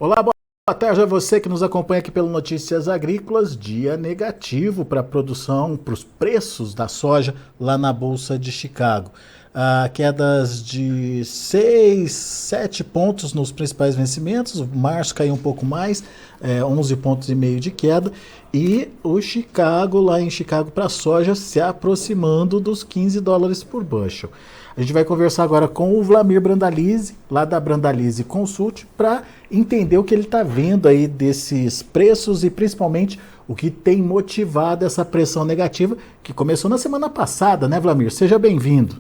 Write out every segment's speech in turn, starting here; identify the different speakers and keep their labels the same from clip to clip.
Speaker 1: Olá, boa tarde a você que nos acompanha aqui pelo Notícias Agrícolas. Dia negativo para a produção, para os preços da soja lá na Bolsa de Chicago. Quedas de 6, 7 pontos nos principais vencimentos. O março caiu um pouco mais, 11,5 pontos de queda. E o Chicago, lá em Chicago, para a soja se aproximando dos $15 por bushel. A gente vai conversar agora com o Vlamir Brandalize, lá da Brandalize Consult, para entender o que ele está vendo aí desses preços e principalmente o que tem motivado essa pressão negativa que começou na semana passada, né, Vlamir? Seja bem-vindo.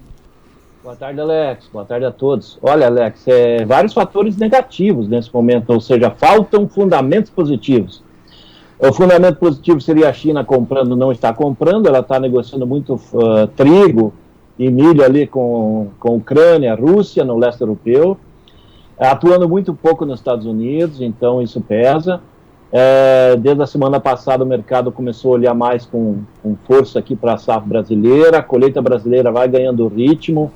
Speaker 2: Boa tarde, Alex. Boa tarde a todos. Olha, Alex, vários fatores negativos nesse momento, ou seja, faltam fundamentos positivos. O fundamento positivo seria a China comprando, não está comprando, ela está negociando muito trigo e milho ali com Ucrânia, Rússia, no leste europeu, atuando muito pouco nos Estados Unidos, então isso pesa. Desde a semana passada o mercado começou a olhar mais com força aqui para a safra brasileira, a colheita brasileira vai ganhando ritmo,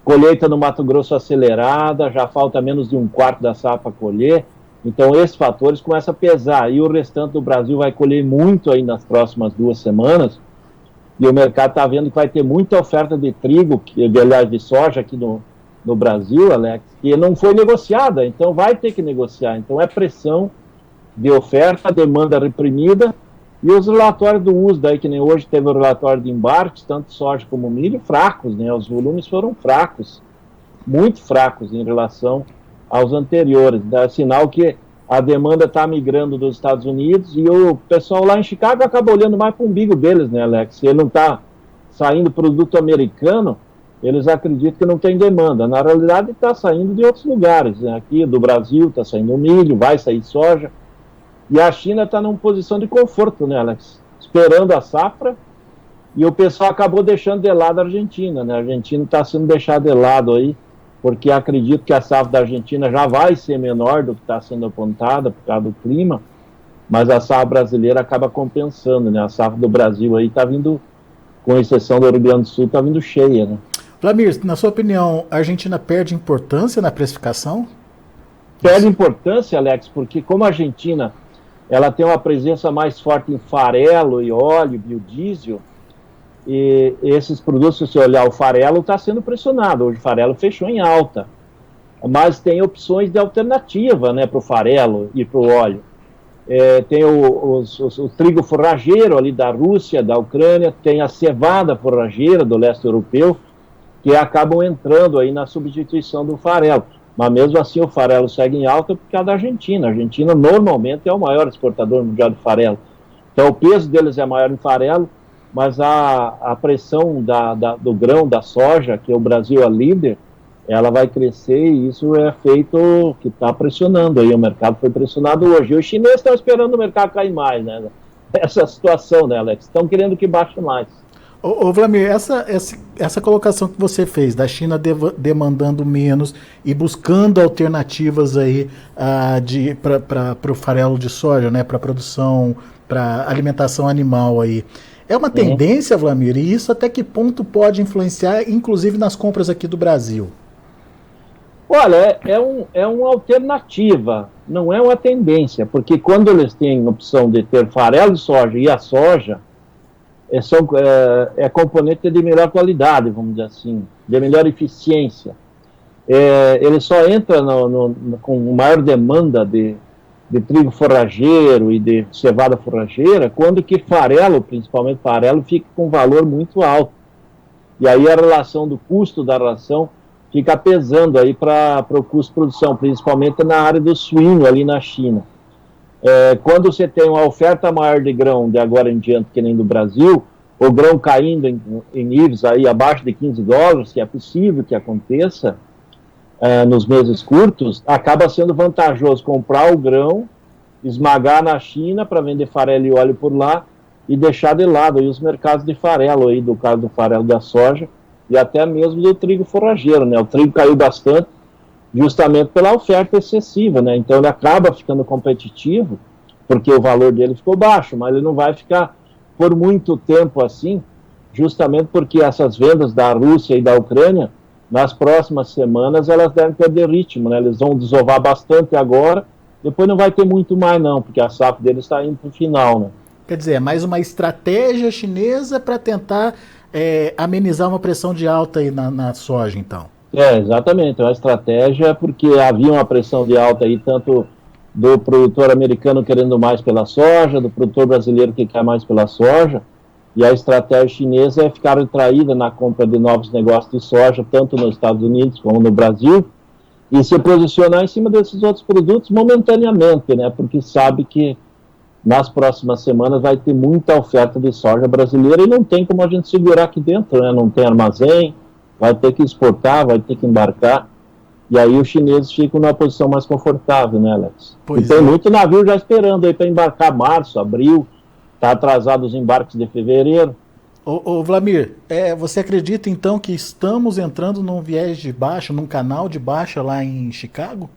Speaker 2: colheita no Mato Grosso acelerada, já falta menos de um quarto da safra para colher, então esses fatores começam a pesar, e o restante do Brasil vai colher muito aí nas próximas 2 semanas, e o mercado está vendo que vai ter muita oferta de trigo, aliás, de soja aqui no Brasil, Alex, que não foi negociada, então vai ter que negociar. Então é pressão de oferta, demanda reprimida, e os relatórios do USDA, que nem hoje teve o relatório de embarques, tanto soja como milho, fracos, né? Os volumes foram fracos, muito fracos em relação aos anteriores. Dá sinal que a demanda está migrando dos Estados Unidos e o pessoal lá em Chicago acaba olhando mais para o umbigo deles, né, Alex? Se ele não está saindo produto americano, eles acreditam que não tem demanda. Na realidade, está saindo de outros lugares, né? Aqui do Brasil está saindo milho, vai sair soja. E a China está numa posição de conforto, né, Alex? Esperando a safra, e o pessoal acabou deixando de lado a Argentina, né? A Argentina está sendo deixada de lado aí, porque acredito que a safra da Argentina já vai ser menor do que está sendo apontada por causa do clima, mas a safra brasileira acaba compensando, né? A safra do Brasil aí está vindo, com exceção do Rio Grande do Sul, está vindo cheia, né?
Speaker 1: Vlamir, na sua opinião, a Argentina perde importância na precificação?
Speaker 2: Perde importância, Alex, porque como a Argentina ela tem uma presença mais forte em farelo e óleo, biodiesel, e esses produtos, se você olhar, o farelo está sendo pressionado, hoje o farelo fechou em alta, mas tem opções de alternativa, né, para o farelo e para o óleo. Tem o trigo forrageiro ali da Rússia, da Ucrânia, tem a cevada forrageira do leste europeu, que acabam entrando aí na substituição do farelo. Mas mesmo assim o farelo segue em alta por causa da Argentina. A Argentina normalmente é o maior exportador mundial de farelo. Então o peso deles é maior em farelo, mas a pressão do grão, da soja, que o Brasil é líder, ela vai crescer e isso é feito, que está pressionando aí, o mercado foi pressionado hoje. E os chineses estão esperando o mercado cair mais, né? Essa situação, né, Alex? Estão querendo que baixe mais.
Speaker 1: Ô Vlamir, essa colocação que você fez, da China demandando menos e buscando alternativas aí para o farelo de soja, né, para produção, para alimentação animal aí, é uma tendência, Vlamir, e isso até que ponto pode influenciar, inclusive nas compras aqui do Brasil?
Speaker 2: Olha, é uma alternativa, não é uma tendência, porque quando eles têm a opção de ter farelo de soja e a soja, é componente de melhor qualidade, vamos dizer assim, de melhor eficiência. Ele só entra com maior demanda de trigo forrageiro e de cevada forrageira quando que farelo, principalmente farelo, fica com valor muito alto. E aí a relação do custo da ração fica pesando aí para o custo de produção, principalmente na área do suíno ali na China. Quando você tem uma oferta maior de grão de agora em diante, que nem do Brasil, o grão caindo em níveis aí abaixo de $15, que é possível que aconteça nos meses curtos, acaba sendo vantajoso comprar o grão, esmagar na China para vender farelo e óleo por lá e deixar de lado aí os mercados de farelo, aí, do caso do farelo da soja e até mesmo do trigo forrageiro, né? O trigo caiu bastante, justamente pela oferta excessiva, né? Então ele acaba ficando competitivo, porque o valor dele ficou baixo, mas ele não vai ficar por muito tempo assim, justamente porque essas vendas da Rússia e da Ucrânia, nas próximas semanas, elas devem perder ritmo, né? Eles vão desovar bastante agora, depois não vai ter muito mais não, porque a safra deles está indo para o final, né?
Speaker 1: Quer dizer, é mais uma estratégia chinesa para tentar amenizar uma pressão de alta aí na soja, então.
Speaker 2: Exatamente, é uma estratégia porque havia uma pressão de alta aí, tanto do produtor americano querendo mais pela soja, do produtor brasileiro que quer mais pela soja, e a estratégia chinesa é ficar retraída na compra de novos negócios de soja, tanto nos Estados Unidos como no Brasil, e se posicionar em cima desses outros produtos momentaneamente, né, porque sabe que nas próximas semanas vai ter muita oferta de soja brasileira e não tem como a gente segurar aqui dentro, né, não tem armazém, vai ter que exportar, vai ter que embarcar, e aí os chineses ficam numa posição mais confortável, né, Alex?
Speaker 1: Pois
Speaker 2: e tem muito navio já esperando aí para embarcar março, abril, está atrasado os embarques de fevereiro.
Speaker 1: Ô Vlamir, você acredita então que estamos entrando num viés de baixa, num canal de baixa lá em Chicago?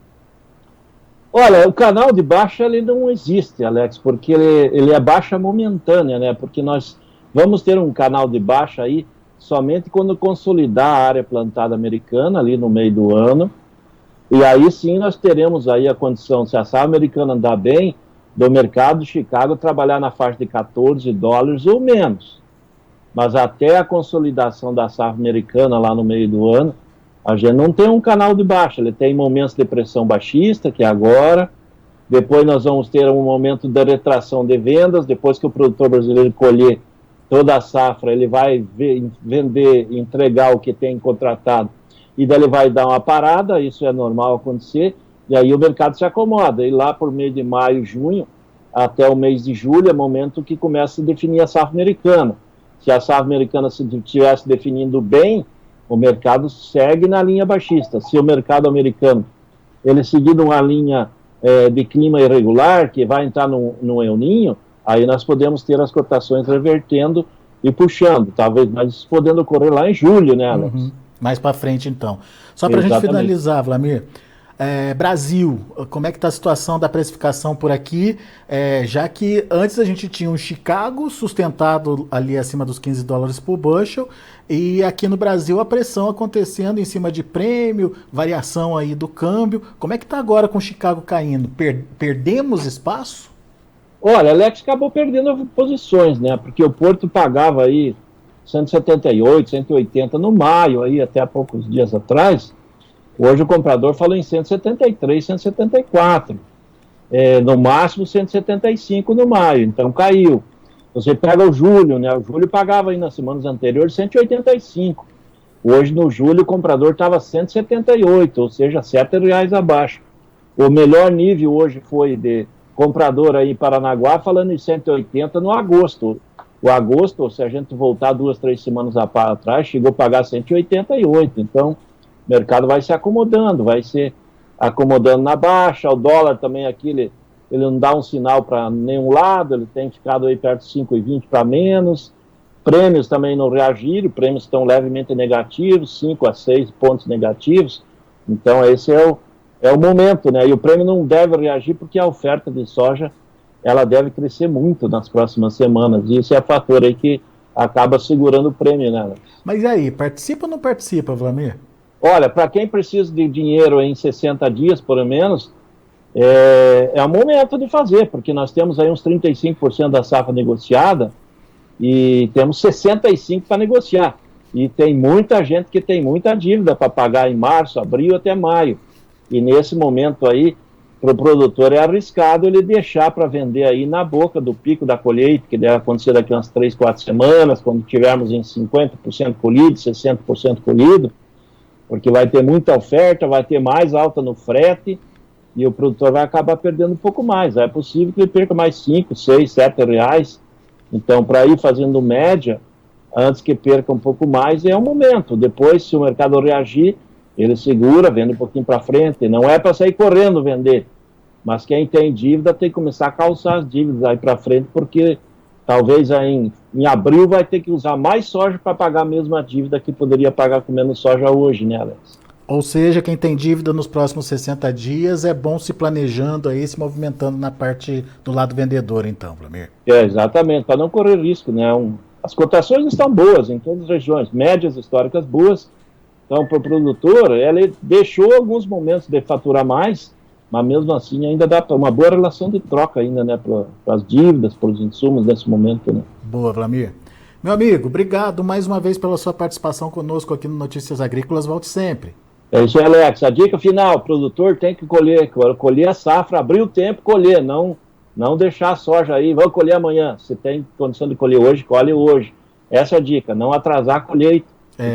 Speaker 2: Olha, o canal de baixa ele não existe, Alex, porque ele é baixa momentânea, né? Porque nós vamos ter um canal de baixa aí somente quando consolidar a área plantada americana ali no meio do ano, e aí sim nós teremos aí a condição, se a safra americana andar bem, do mercado de Chicago trabalhar na faixa de $14 ou menos. Mas até a consolidação da safra americana lá no meio do ano, a gente não tem um canal de baixa, ele tem momentos de pressão baixista, que é agora, depois nós vamos ter um momento de retração de vendas, depois que o produtor brasileiro colher toda a safra, ele vai vender, entregar o que tem contratado, e daí ele vai dar uma parada, isso é normal acontecer, e aí o mercado se acomoda, e lá por meio de maio, junho, até o mês de julho, é momento que começa a definir a safra americana. Se a safra americana se estivesse definindo bem, o mercado segue na linha baixista. Se o mercado americano ele seguir uma linha de clima irregular, que vai entrar no El Niño, aí nós podemos ter as cotações revertendo e puxando, talvez, mas podendo ocorrer lá em julho, né, Alex?
Speaker 1: Mais para frente, então. Só para a gente finalizar, Vlamir, Brasil, como é que está a situação da precificação por aqui? Já que antes a gente tinha um Chicago sustentado ali acima dos $15 por bushel, e aqui no Brasil a pressão acontecendo em cima de prêmio, variação aí do câmbio. Como é que está agora com o Chicago caindo? Perdemos espaço?
Speaker 2: Olha, Alex acabou perdendo posições, né? Porque o Porto pagava aí 178, 180 no maio, aí até há poucos dias atrás. Hoje o comprador falou em 173, 174. No máximo 175 no maio, então caiu. Você pega o julho, né? O julho pagava aí nas semanas anteriores 185. Hoje no julho o comprador estava 178, ou seja, R$7 abaixo. O melhor nível hoje foi de comprador aí em Paranaguá, falando em 180 no agosto. O agosto, se a gente voltar 2, 3 semanas atrás, chegou a pagar 188. Então, o mercado vai se acomodando, vai se acomodando na baixa. O dólar também aqui, ele não dá um sinal para nenhum lado, ele tem ficado aí perto de 5,20 para menos. Prêmios também não reagiram, prêmios estão levemente negativos, 5 a 6 pontos negativos. Então, esse é o momento, né? E o prêmio não deve reagir porque a oferta de soja ela deve crescer muito nas próximas semanas. E esse é o fator aí que acaba segurando o prêmio, né?
Speaker 1: Mas e aí, participa ou não participa, Vlamir?
Speaker 2: Olha, para quem precisa de dinheiro em 60 dias, pelo menos, é o momento de fazer, porque nós temos aí uns 35% da safra negociada e temos 65% para negociar. E tem muita gente que tem muita dívida para pagar em março, abril até maio. E nesse momento aí, para o produtor é arriscado ele deixar para vender aí na boca do pico da colheita, que deve acontecer daqui a umas 3, 4 semanas, quando tivermos em 50% colhido, 60% colhido, porque vai ter muita oferta, vai ter mais alta no frete, e o produtor vai acabar perdendo um pouco mais. É possível que ele perca mais 5, 6, 7 reais. Então, para ir fazendo média, antes que perca um pouco mais, é o momento. Depois, se o mercado reagir, ele segura, vende um pouquinho para frente. Não é para sair correndo vender, mas quem tem dívida tem que começar a calçar as dívidas aí para frente, porque talvez aí em abril vai ter que usar mais soja para pagar a mesma dívida que poderia pagar com menos soja hoje, né, Alex?
Speaker 1: Ou seja, quem tem dívida nos próximos 60 dias é bom se planejando aí, se movimentando na parte do lado vendedor, então, Vlamir.
Speaker 2: Exatamente, para não correr risco, né? As cotações estão boas em todas as regiões, médias históricas boas. Então, para o produtor, ele deixou alguns momentos de faturar mais, mas mesmo assim ainda dá uma boa relação de troca ainda, né, para as dívidas, para os insumos nesse momento, né.
Speaker 1: Boa, Vlamir. Meu amigo, obrigado mais uma vez pela sua participação conosco aqui no Notícias Agrícolas. Volte sempre.
Speaker 2: É isso aí, Alex. A dica final, o produtor tem que colher a safra, abrir o tempo, colher, não deixar a soja aí, vamos colher amanhã. Se tem condição de colher hoje, colhe hoje. Essa é a dica, não atrasar a colheita,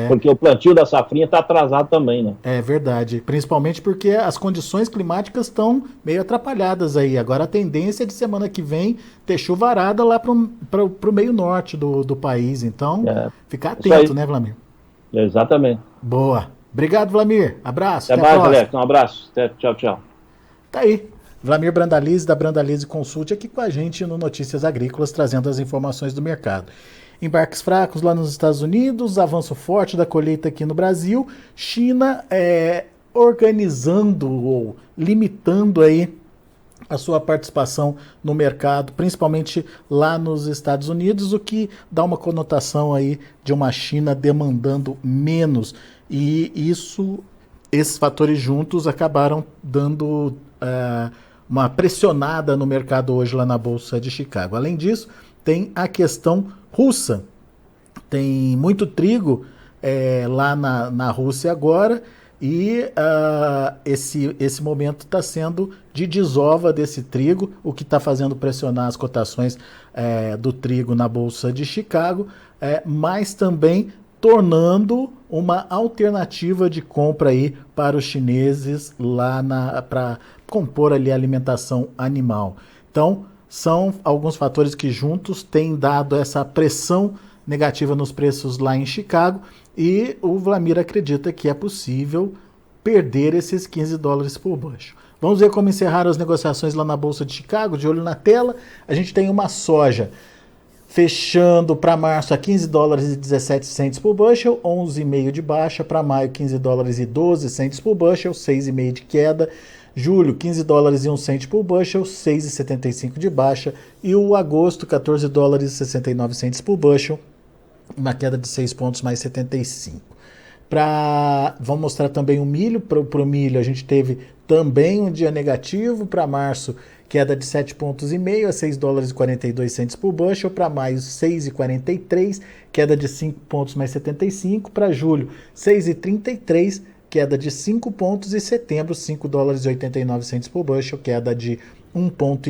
Speaker 2: porque o plantio da safrinha está atrasado também, né?
Speaker 1: É verdade, principalmente porque as condições climáticas estão meio atrapalhadas aí. Agora a tendência é de semana que vem ter chuvarada lá para o meio norte do país, então ficar atento, né, Vlamir?
Speaker 2: Exatamente.
Speaker 1: Boa. Obrigado, Vlamir. Abraço.
Speaker 2: Até mais, Alex. Um abraço. Tchau, tchau.
Speaker 1: Tá aí. Vlamir Brandalize, da Brandalize Consult, aqui com a gente no Notícias Agrícolas, trazendo as informações do mercado. Embarques fracos lá nos Estados Unidos, avanço forte da colheita aqui no Brasil, China organizando ou limitando aí a sua participação no mercado, principalmente lá nos Estados Unidos, o que dá uma conotação aí de uma China demandando menos. E esses fatores juntos acabaram dando uma pressionada no mercado hoje lá na Bolsa de Chicago. Além disso, tem a questão russa. Tem muito trigo lá na Rússia agora, e esse momento está sendo de desova desse trigo, o que está fazendo pressionar as cotações do trigo na Bolsa de Chicago, mas também tornando uma alternativa de compra aí para os chineses lá para compor ali a alimentação animal. Então, são alguns fatores que juntos têm dado essa pressão negativa nos preços lá em Chicago, e o Vlamir acredita que é possível perder esses 15 dólares por bushel. Vamos ver como encerraram as negociações lá na Bolsa de Chicago. De olho na tela, a gente tem uma soja fechando para março a 15 dólares e 17 centes por bushel, 11,5 de baixa. Para maio, 15 dólares e 12 centes por bushel, 6,5 de queda. Julho, 15 dólares e 1 cento por bushel, 6,75 de baixa. E o agosto, 14 dólares e 69 centes por bushel, uma queda de 6 pontos mais 75. Vamos mostrar também o milho. Para o milho, a gente teve também um dia negativo. Para março, queda de 7,5 pontos a 6 dólares e 42 centes por bushel. Para maio, 6,43, queda de 5 pontos mais 75. Para julho, 6,33, queda de 5 pontos. E setembro, 5 dólares e 89 centes por bushel, queda de 1,5 ponto.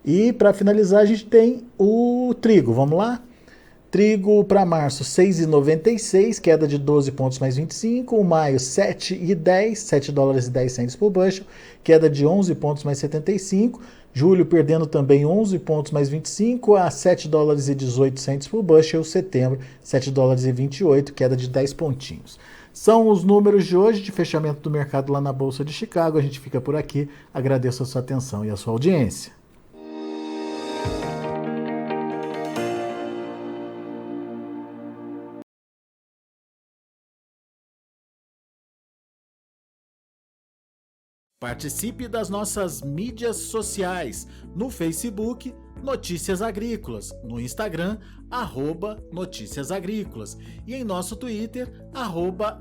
Speaker 1: E para finalizar, a gente tem o trigo. Vamos lá? Trigo para março, 6,96, queda de 12 pontos mais 25. O maio, 7,10, 7 dólares e 10 centes por bushel, queda de 11 pontos mais 75. Julho perdendo também 11 pontos mais 25 a 7 dólares e 18 centes por bushel. Setembro, 7 dólares e 28, queda de 10 pontinhos. São os números de hoje de fechamento do mercado lá na Bolsa de Chicago. A gente fica por aqui. Agradeço a sua atenção e a sua audiência. Participe das nossas mídias sociais, no Facebook, Notícias Agrícolas, no Instagram, @Notícias Agrícolas, e em nosso Twitter,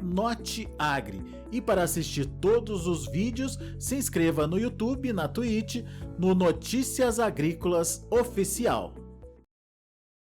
Speaker 1: @Noteagri. E para assistir todos os vídeos, se inscreva no YouTube, na Twitch, no Notícias Agrícolas Oficial.